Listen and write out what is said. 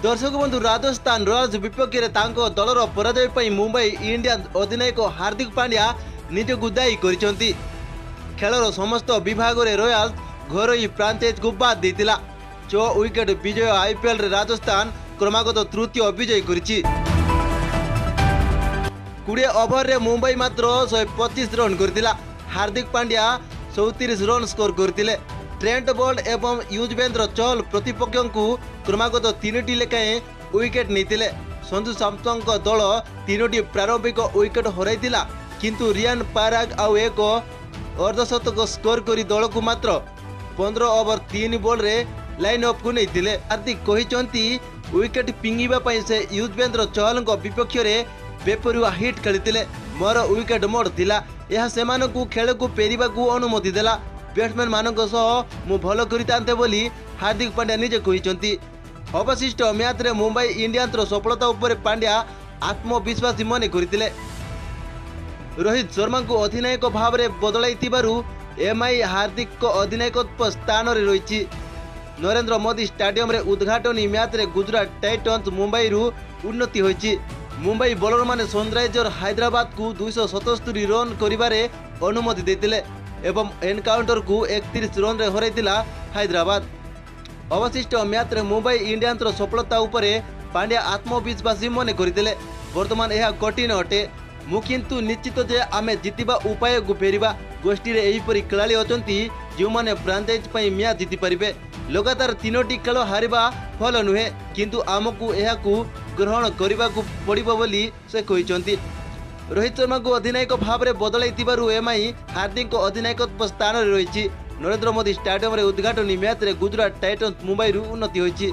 दर्शक बंधु राजस्थान रॉयल्स विपक्ष में दलर पराजय पर मुंबई इंडियंस अधिनायक हार्दिक पांड्या निजक दायी कर खेलर समस्त विभाग में रॉयल्स घरोई फ्रांचाइज को बाद देता 6 विकेट विजय आईपीएल रे राजस्थान क्रमागत तृतीय विजय कर 20 ओवर रे मुंबई मात्र 125 run करथिला। Hardik Pandya 34 run score करथिले। ट्रेंट बोल्ट एवं युजवेंद्र चहल प्रतिपक्ष को क्रमागत 3टी लेखाएं विकेट नहीं। संजू सैमसन दल 3टी प्रारंभिक विकेट हराइथिला किंतु रियान पराग आउ एक अर्धशतक स्कोर करी दल को मात्र 15 ओवर 3 बॉल रे लाइन अप को नहीं। हार्दिक कहते विकेट पिंगिबा पई से युजवेंद्र चहल विपक्ष में बेपरुआ हिट खेली मोर विकेट मोड़ थिला। यह सेमानकु खेल को फेरिबा को अनुमति देला। बैट्समैन मानक सह मु भल करितांते बोली हार्दिक पांड्या निजे कहिसंती। अवशिष्ट मैच रे मुंबई इंडियंस रो सफलता उपर पांड्या आत्मविश्वासी मने करथिले। रोहित शर्मा को अधिनायक भाव में बदलाइथिबारु एमआई हार्दिक को अधिनायकत्व स्थान रे रहिछि। नरेंद्र मोदी स्टेडियम रे उद्घाटनी मैच रे गुजरात टाइटन्स मुंबई रु उन्नति होइछि। मुंबई बॉलर माने सनराइजर हैदराबाद को 277 रन करिबारे अनुमति देतिले एवं एनकाउंटर को 31 रन रे हराइतिला हैदराबाद। अवशिष्ट मैच रे मुंबई इंडियंस रो सफलता उपरे पांड्या आत्मविश्वासी मने करथिले। वर्तमान यह कठिन अटे मु किंतु निश्चित जे आमे जितिबा उपाय को फेरिबा। गोष्ठी रे एहीपरि खेलाड़ी अछंती जो माने फ्रांचाइज पई मैच जिति परिबे। लगातार 3टी खेल हारिबा फल नुहे किंतु आमको एहाकू ग्रहण करने को पड़ो बोली से कहते। रोहित शर्मा को अधिनायक भाव में बदलाइथिबारु एमआई हार्दिक को अधिनायकत्व स्थान रही। नरेंद्र मोदी स्टेडियम रे उद्घाटनी मैच रे गुजरात टाइटन्स मुंबई रु उन्नति होइछि।